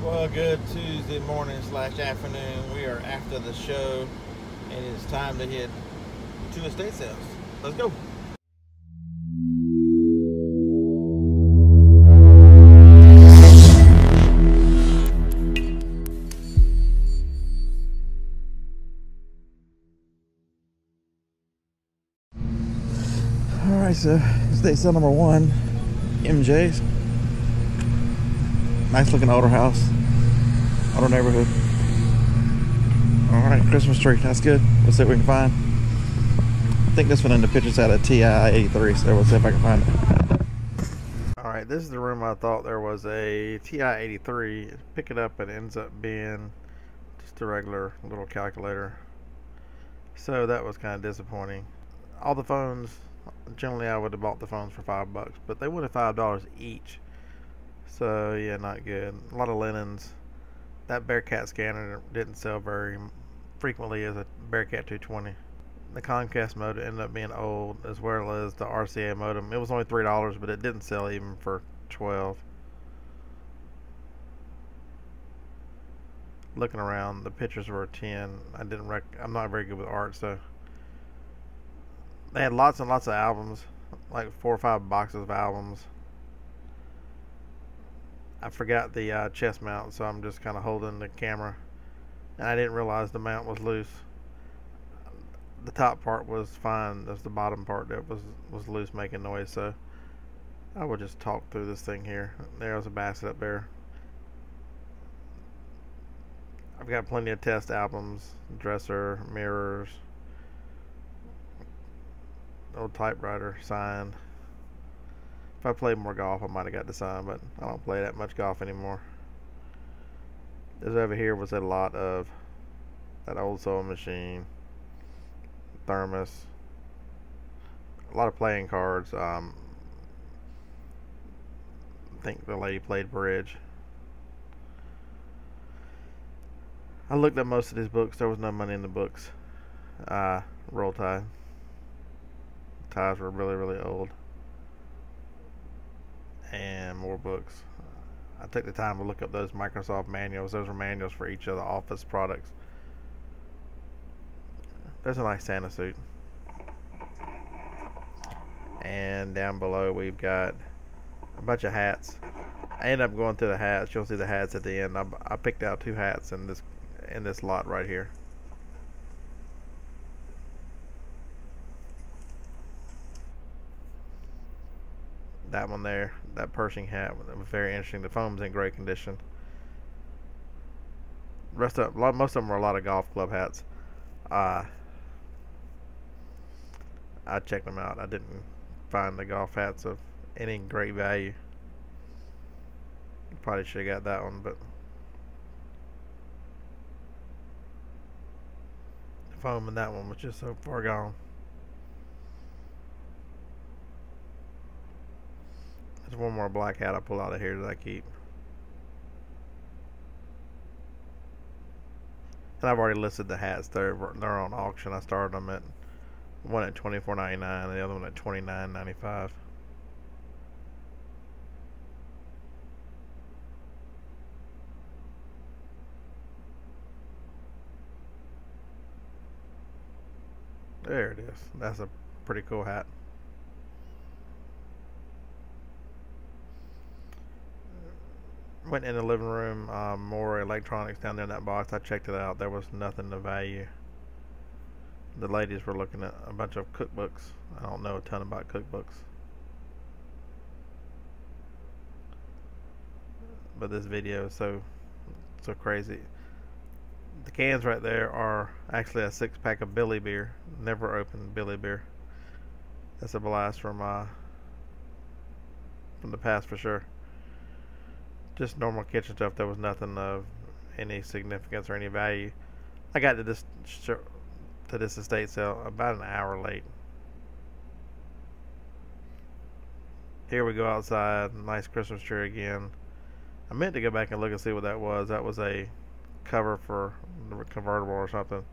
Well, good Tuesday morning slash afternoon. We are after the show, and it's time to hit two estate sales. Let's go. All right, so estate sale number one, MJ's. Nice looking older house, older neighborhood. All right, Christmas tree. That's good. Let's see what we can find. I think this one in the pictures had a TI 83, so we'll see if I can find it. All right, this is the room I thought there was a TI 83. Pick it up, and it ends up being just a regular little calculator. So that was kind of disappointing. All the phones, generally I would have bought the phones for $5, but they wanted $5 each. So yeah, not good. A lot of linens. That Bearcat scanner didn't sell very frequently as a Bearcat 220. The Comcast modem ended up being old, as well as the RCA modem. It was only $3, but it didn't sell even for 12. Looking around, the pictures were 10. I'm not very good with art, so they had lots and lots of albums, like 4 or 5 boxes of albums. I forgot the chest mount, so I'm just kind of holding the camera, and I didn't realize the mount was loose. The top part was fine. There's the bottom part that was loose, making noise. So I will just talk through this thing here. There's a basket up there. I've got plenty of test albums, dresser, mirrors, old typewriter, sign. If I played more golf, I might have got the sign, but I don't play that much golf anymore. This over here was a lot of that old sewing machine, thermos, a lot of playing cards. I think the lady played bridge. I looked at most of these books. There was no money in the books. Roll Tide. Ties were really, really old. And more books. I took the time to look up those Microsoft manuals. Those were manuals for each of the Office products. There's a nice Santa suit. And down below we've got a bunch of hats. I ended up going through the hats. You'll see the hats at the end. I picked out 2 hats in this lot right here. That one there, that Pershing hat, was very interesting. The foam's in great condition. Most of them were a lot of golf club hats. I checked them out. I didn't find the golf hats of any great value. Probably should have got that one, but the foam in that one was just so far gone. There's one more black hat I pull out of here that I keep. And I've already listed the hats. They're on auction. I started them at one at $24.99 and the other one at $29.95. There it is. That's a pretty cool hat. Went in the living room. More electronics down there in that box. I checked it out. There was nothing of value. The ladies were looking at a bunch of cookbooks. I don't know a ton about cookbooks, but this video is so crazy. The cans right there are actually a 6-pack of Billy beer. Never opened Billy beer. That's a blast from the past for sure. Just normal kitchen stuff. There was nothing of any significance or any value. I got to this estate sale about an hour late. Here we go outside. Nice Christmas tree again. I meant to go back and look and see what that was. That was a cover for the convertible or something.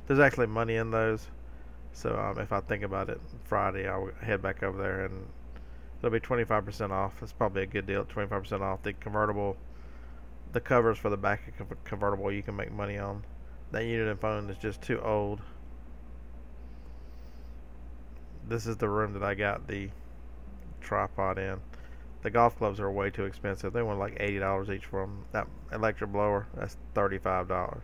There's actually money in those. So if I think about it, Friday I'll head back over there and it'll be 25% off. It's probably a good deal. 25% off the convertible. the covers for the back of a convertible you can make money on. That unit and phone is just too old. This is the room that I got the tripod in. The golf clubs are way too expensive. They want like $80 each for them. That electric blower, that's $35.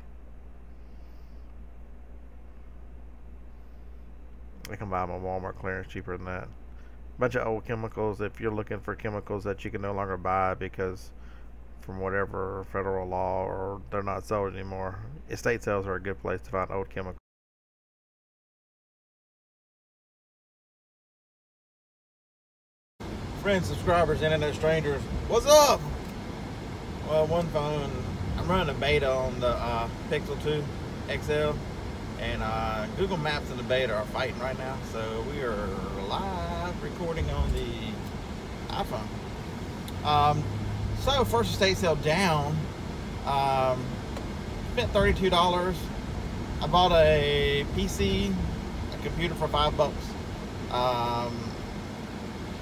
I can buy them on Walmart clearance cheaper than that. Bunch of old chemicals. If you're looking for chemicals that you can no longer buy because from whatever federal law or they're not sold anymore, estate sales are a good place to find old chemicals. Friends, subscribers, internet strangers, what's up? Well, one phone, I'm running a beta on the Pixel 2 XL, and Google Maps and the beta are fighting right now, so we are live recording on the iPhone. So first estate sale down, spent $32. I bought a PC, a computer for $5.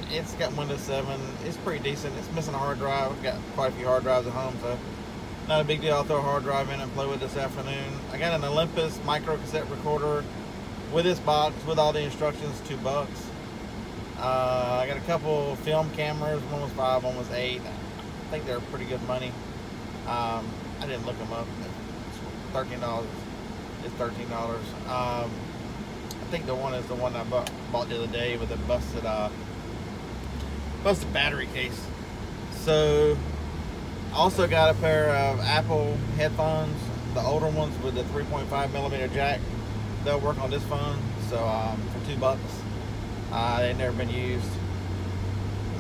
It's got Windows 7. It's pretty decent. It's missing a hard drive. I've got quite a few hard drives at home, so not a big deal. I'll throw a hard drive in and play with this afternoon. I got an Olympus micro cassette recorder with this box with all the instructions, $2. I got a couple film cameras. One was 5, one was 8. I think they're pretty good money. I didn't look them up. It's $13. It's $13. I think the one is the one I bought the other day with a busted battery case. So I also got a pair of Apple headphones, the older ones with the 3.5mm jack. They'll work on this phone. So for $2. They've never been used.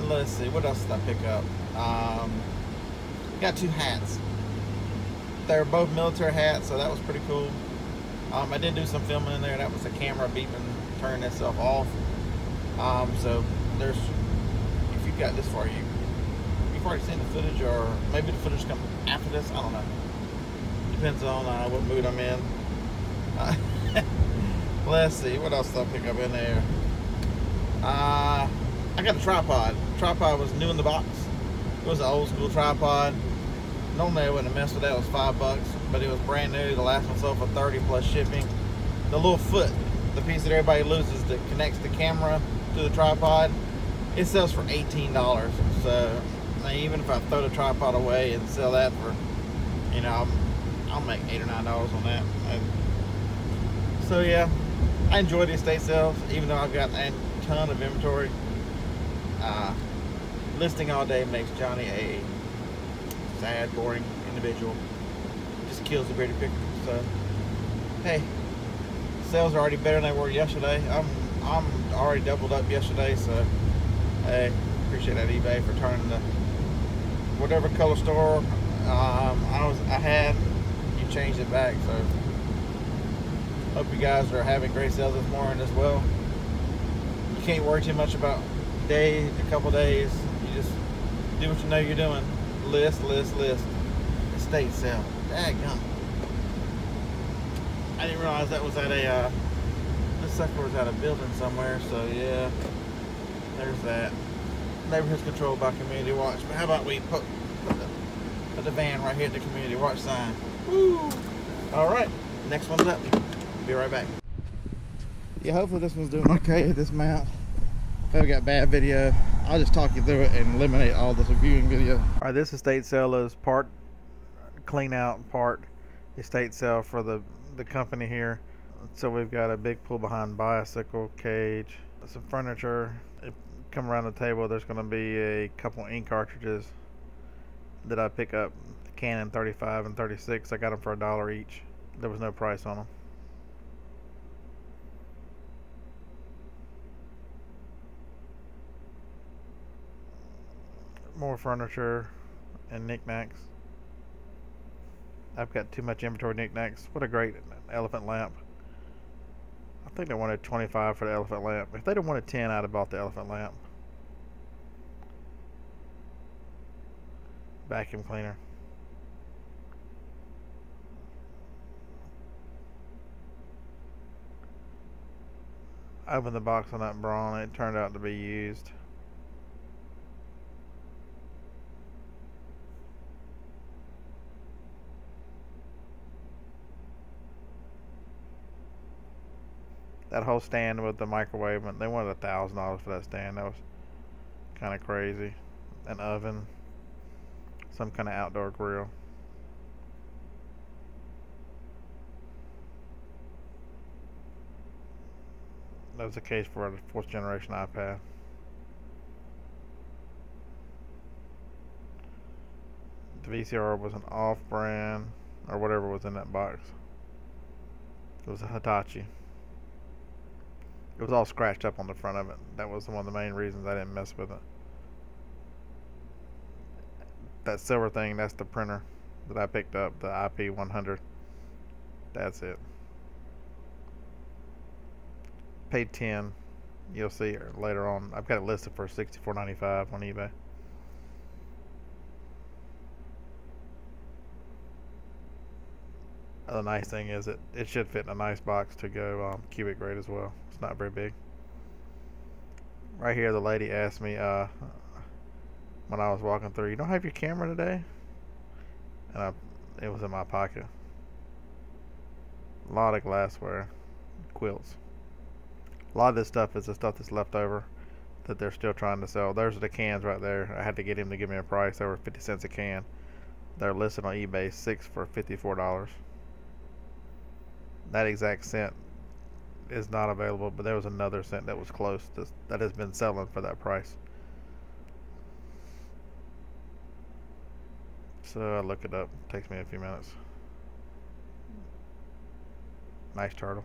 Let's see, what else did I pick up? Got 2 hats. They're both military hats, so that was pretty cool. I did do some filming in there. That was the camera beeping, turning itself off. So there's, if you've got this far, you've already seen the footage, or maybe the footage comes after this. I don't know. Depends on what mood I'm in. Let's see, what else did I pick up in there? I got a tripod. The tripod was new in the box. It was an old school tripod. Normally I wouldn't have messed with that. It was $5, but it was brand new. The last one sold for $30 plus shipping. The little foot, the piece that everybody loses that connects the camera to the tripod, it sells for $18. So even if I throw the tripod away and sell that for, you know, I'll make $8 or $9 on that. So yeah, I enjoy the estate sales, even though I've got a ton of inventory. Listing all day makes Johnny a sad, boring individual. Just kills the bigger picture. So hey, sales are already better than they were yesterday. I'm already doubled up yesterday, so hey, appreciate that eBay for turning the whatever color store I had, you changed it back. So hope you guys are having great sales this morning as well. You can't worry too much about a couple days. You just do what you know you're doing. List. Estate sale. Daggum. I didn't realize that was at a, this sucker was at a building somewhere, so yeah, there's that. Neighborhood's controlled by Community Watch. But how about we put the van right here at the Community Watch sign. Woo! Alright, next one's up. Be right back. Yeah, hopefully this one's doing okay at this mount. If I've got bad video, I'll just talk you through it and eliminate all this viewing video. Alright, this estate sale is part clean out, part estate sale for the company here. So we've got a big pull behind bicycle cage, some furniture. Come around the table, there's going to be a couple ink cartridges that I pick up, Canon 35 and 36. I got them for $1 each. There was no price on them. More furniture and knickknacks. I've got too much inventory knickknacks. What a great elephant lamp. I think they wanted $25 for the elephant lamp. If they'd have wanted $10, I'd have bought the elephant lamp. Vacuum cleaner. I opened the box on that Braun. It turned out to be used. that whole stand with the microwave, they wanted $1,000 for that stand. That was kind of crazy. An oven, some kind of outdoor grill. That was the case for a 4th generation iPad. The VCR was an off-brand, or whatever was in that box. It was a Hitachi. It was all scratched up on the front of it. That was one of the main reasons I didn't mess with it. That silver thing, that's the printer that I picked up, the IP100. That's it. Paid 10. You'll see later on. I've got it listed for $64.95 on eBay. The nice thing is it should fit in a nice box to go cubic grade as well. It's not very big. Right here, the lady asked me when I was walking through, "You don't have your camera today?" And it was in my pocket. A lot of glassware, quilts. A lot of this stuff is the stuff that's left over that they're still trying to sell. There's the cans right there. I had to get him to give me a price. They were 50 cents a can. They're listed on eBay 6 for $54. That exact scent is not available, but there was another scent that was close that has been selling for that price. So I look it up. It takes me a few minutes. Nice turtle.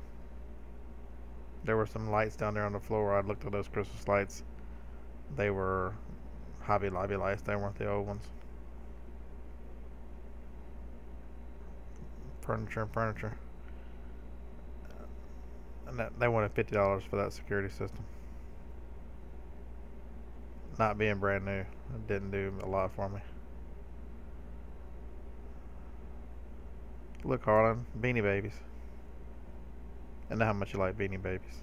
There were some lights down there on the floor. I looked at those Christmas lights. They were Hobby Lobby lights. They weren't the old ones. Furniture. And they wanted $50 for that security system. Not being brand new, it didn't do a lot for me. Look, Harlan, Beanie Babies. I know how much you like Beanie Babies.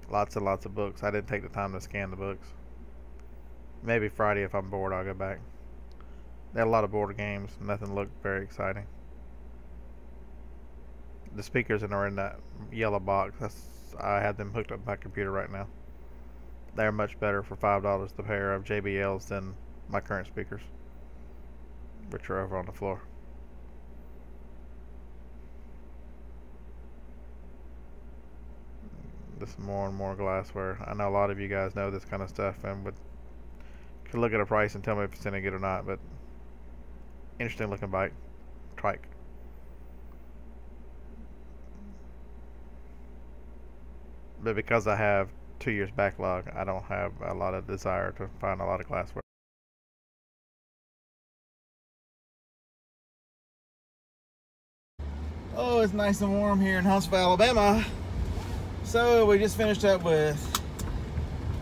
Lots and lots of books. I didn't take the time to scan the books. Maybe Friday, if I'm bored, I'll go back. They had a lot of board games. Nothing looked very exciting. The speakers are in that yellow box. I have them hooked up to my computer right now. They're much better for $5 the pair of JBLs than my current speakers, which are over on the floor. This more and more glassware. I know a lot of you guys know this kind of stuff and could look at a price and tell me if it's any good or not, but interesting looking bike. Trike. But because I have 2 years backlog, I don't have a lot of desire to find a lot of glassware. Oh, it's nice and warm here in Huntsville, Alabama. So we just finished up with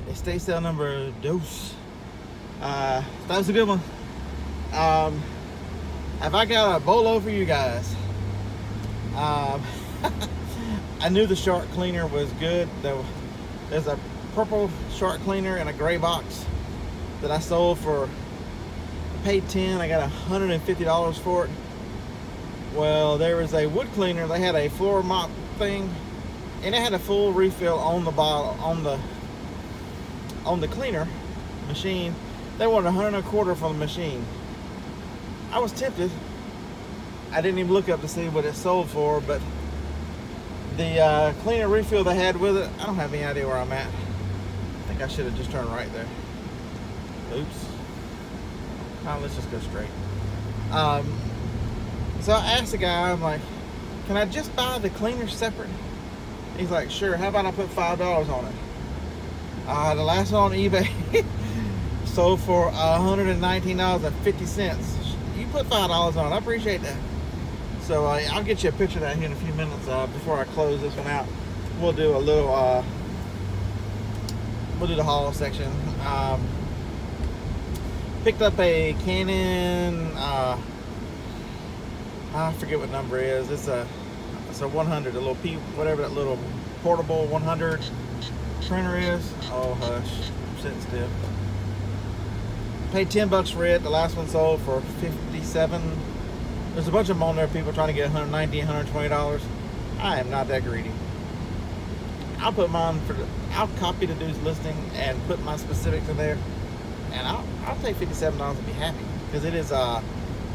estate sale number dos. That was a good one. Have I got a bolo for you guys? I knew the shark cleaner was good. There's a purple shark cleaner in a gray box that I sold for, I paid 10, I got $150 for it. Well, there was a wood cleaner. They had a floor mop thing, and it had a full refill on the bottle, on the cleaner machine. They wanted $125 for the machine. I was tempted. I didn't even look up to see what it sold for, but the cleaner refill they had with it, I don't have any idea where I'm at. I think I should have just turned right there. Oops. Oh, let's just go straight. So I asked the guy, I'm like, can I just buy the cleaner separate? He's like, sure. How about I put $5 on it? The last one on eBay sold for $119.50. You put $5 on it. I appreciate that. So I'll get you a picture of that here in a few minutes before I close this one out. We'll do a little, we'll do the haul section. Picked up a Canon, I forget what number it is. It's a 100, a little P, whatever that little portable 100 printer is. Oh hush, I'm sitting still. Paid $10 for it. The last one sold for $57. There's a bunch of them on there. People trying to get $190, $120. I am not that greedy. I'll put mine I'll copy the dude's listing and put my specifics in there, and I'll take $57 and be happy, because it's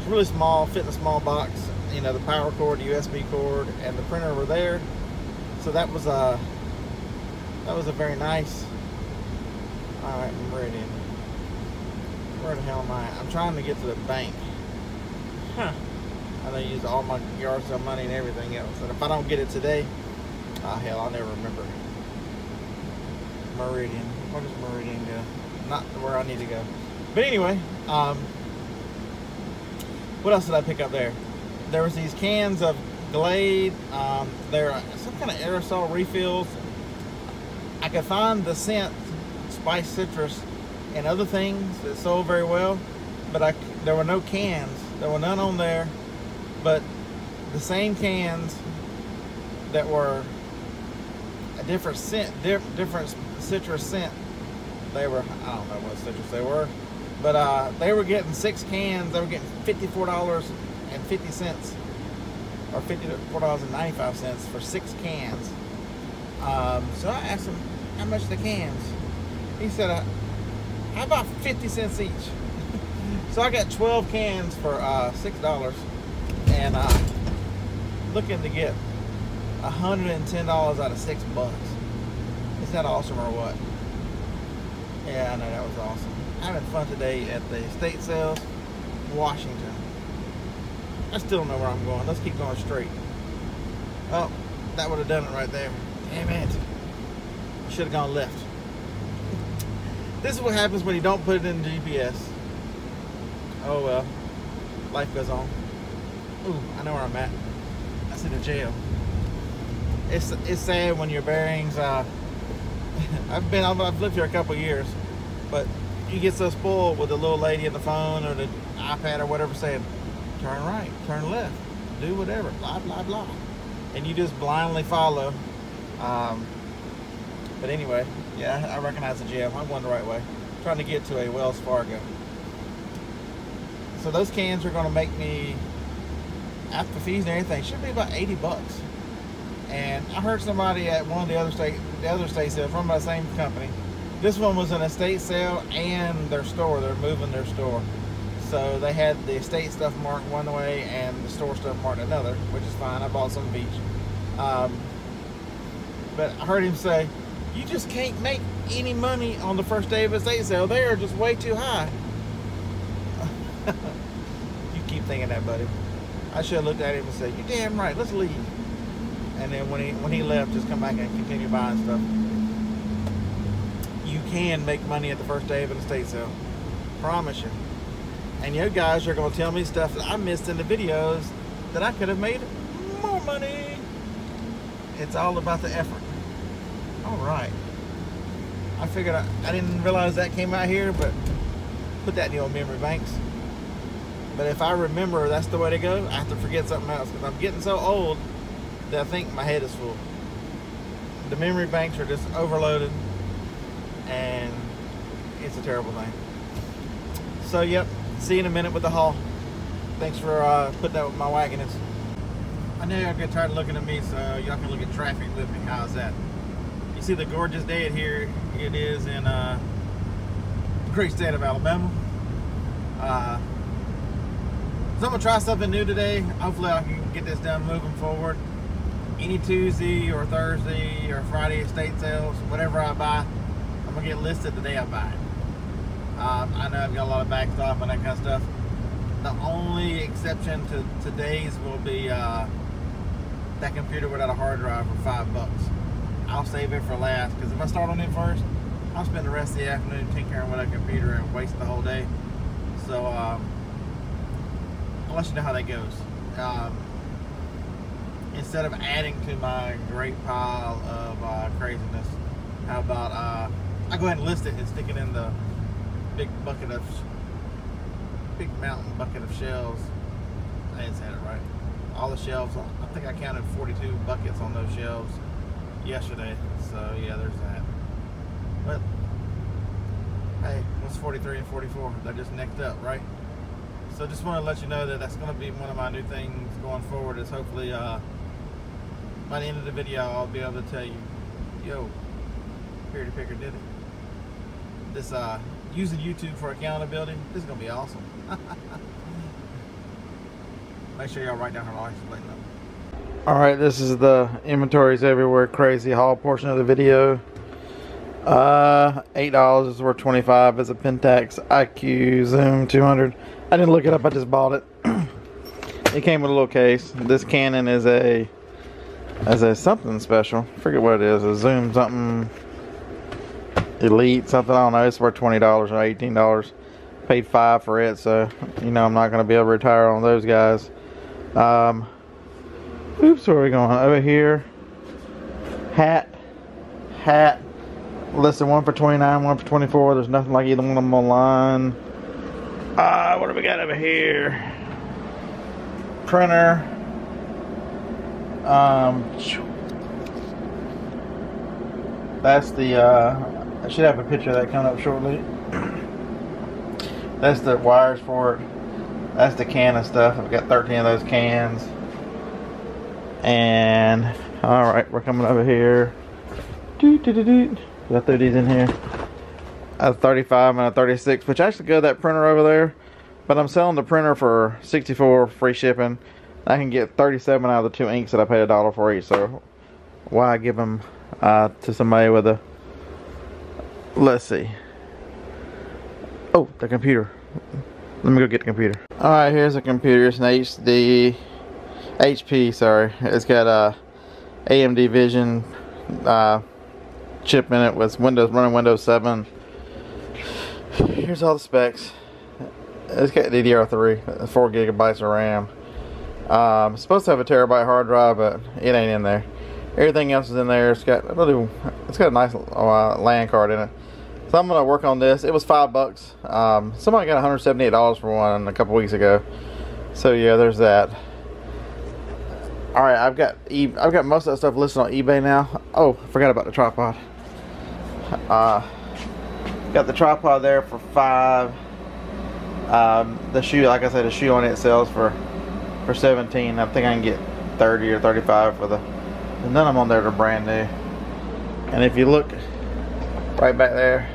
really small, fit in a small box. You know, the power cord, the USB cord, and the printer were there, so that was a very nice. All right, I'm ready. Where the hell am I? I'm trying to get to the bank. Huh. I done used all my yard sale money and everything else. And if I don't get it today, hell, I'll never remember. Meridian. Where does Meridian go? Not where I need to go. But anyway, what else did I pick up there? There was these cans of Glade. There are some kind of aerosol refills. I could find the scent Spice Citrus and other things that sold very well, but there were no cans. There were none on there, but the same cans that were a different scent, different citrus scent. They were, I don't know what citrus they were, but they were getting 6 cans. They were getting $54.50 or $54.95 for 6 cans. So I asked him how much the cans. He said, how about 50 cents each? So I got 12 cans for $6, and looking to get $110 out of $6. Is that awesome or what? Yeah, I know, that was awesome. Having fun today at the estate sales, Washington. I still don't know where I'm going. Let's keep going straight. Oh, that would have done it right there. Damn it. I should have gone left. This is what happens when you don't put it in the GPS. Oh well, life goes on. Ooh, I know where I'm at. That's in the jail. It's sad when your bearings. I've lived here a couple years, but you get so spoiled with the little lady on the phone or the iPad or whatever saying, turn right, turn left, do whatever, blah blah blah, and you just blindly follow. But anyway, yeah, I recognize the jail. I'm going the right way. I'm trying to get to a Wells Fargo. So those cans are going to make me, after fees and everything, should be about $80. And I heard somebody at one of the other estate sales from the same company. This one was an estate sale and their store. They're moving their store. So they had the estate stuff marked one way and the store stuff marked another, which is fine. I bought some of each. But I heard him say, you just can't make any money on the first day of estate sale. They are just way too high. You keep thinking that, buddy. I should have looked at him and said, you're damn right, let's leave. And then when he left, just come back and continue buying stuff. You can make money at the first day of an estate sale. Promise you. And you guys are going to tell me stuff that I missed in the videos that I could have made more money. It's all about the effort. All right. I figured I didn't realize that came out here, but put that in the old memory banks. But if I remember that's the way to go, I have to forget something else, because I'm getting so old that I think my head is full. The memory banks are just overloaded, and it's a terrible thing. So yep, see you in a minute with the haul. Thanks for putting that with my wagon. I know y'all get tired of looking at me, so y'all can look at traffic with me. How's that? You see the gorgeous day here it is in the great state of Alabama. So I'm gonna try something new today. Hopefully I can get this done moving forward. Any Tuesday or Thursday or Friday estate sales, whatever I buy, I'm gonna get listed the day I buy it. I know I've got a lot of backstop and that kind of stuff. The only exception to today's will be that computer without a hard drive for $5. I'll save it for last, because if I start on it first, I'll spend the rest of the afternoon tinkering with a computer and waste the whole day. So I'll let you know how that goes. Instead of adding to my great pile of craziness, how about I go ahead and list it and stick it in the big mountain bucket of shelves. I didn't say it right. All the shelves, I think I counted 42 buckets on those shelves yesterday. So yeah, there's that. But hey, what's 43 and 44? They're just necked up, right? So just want to let you know that that's going to be one of my new things going forward, is hopefully by the end of the video, I'll be able to tell you, yo, Peer Picker did it. This using YouTube for accountability, this is gonna be awesome. Make sure y'all write down her license plate number. Alright, this is the inventories everywhere crazy haul portion of the video. $8 is worth $25 as a Pentax IQ Zoom 200. I didn't look it up, I just bought it. It came with a little case. This Canon is a something special. I forget what it is. A Zoom something Elite something. I don't know. It's worth $20 or $18. Paid $5 for it, so you know I'm not going to be able to retire on those guys. Oops, where are we going? Over here. Hat. Listed one for $29, one for $24. There's nothing like either one of them online. What do we got over here? Printer. That's the I should have a picture of that coming up shortly. That's the wires for it. That's the can of stuff. I've got 13 of those cans. And alright, we're coming over here. I threw these in here. A 35 and a 36, which actually go to that printer over there. But I'm selling the printer for $64 free shipping. I can get 37 out of the 2 inks that I paid $1 for each. So why give them to somebody with a, let's see. Oh, the computer. Let me go get the computer. Alright, here's the computer. It's an HP, sorry. It's got a AMD Vision chip in it with running Windows 7. Here's all the specs. It's got DDR3, 4 gigabytes of RAM. It's supposed to have a terabyte hard drive, but it ain't in there. Everything else is in there. It's got a nice LAN card in it. So I'm gonna work on this. It was $5. Somebody got $178 for one a couple weeks ago. So yeah, there's that. All right, I've got most of that stuff listed on eBay now. Oh, I forgot about the tripod. Got the tripod there for $5. The shoe, like I said, the shoe on it sells for $17. I think I can get $30 or $35 for the. And none of them on there are brand new. And if you look right back there,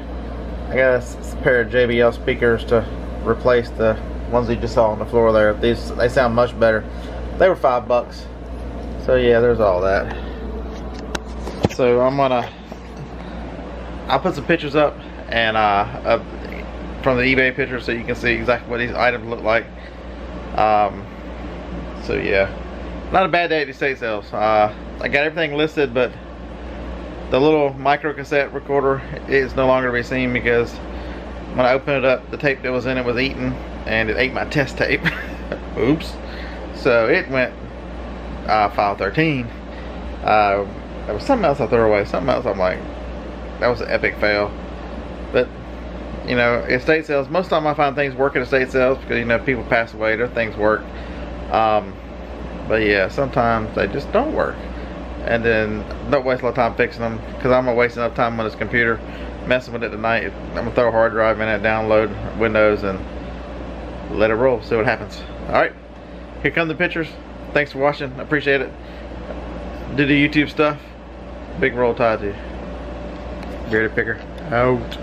I got a pair of JBL speakers to replace the ones you just saw on the floor there. They sound much better. They were $5. So yeah, there's all that. So I'll put some pictures up and from the eBay pictures so you can see exactly what these items look like. So yeah, not a bad day at the estate sales. I got everything listed, but the little micro cassette recorder is no longer to be seen because when I opened it up, the tape that was in it was eaten and it ate my test tape. Oops. So it went file 13. There was something else I threw away. Something else I'm like, that was an epic fail. But you know, estate sales, most of the time I find things work at estate sales because you know people pass away, their things work. But yeah, sometimes they just don't work. And then don't waste a lot of time fixing them because I'm gonna waste enough time on this computer messing with it tonight. I'm gonna throw a hard drive in it, download Windows, and let it roll. See what happens. All right, here come the pictures. Thanks for watching. I appreciate it. Do the YouTube stuff. Big roll tide to you. Bearded Picker out.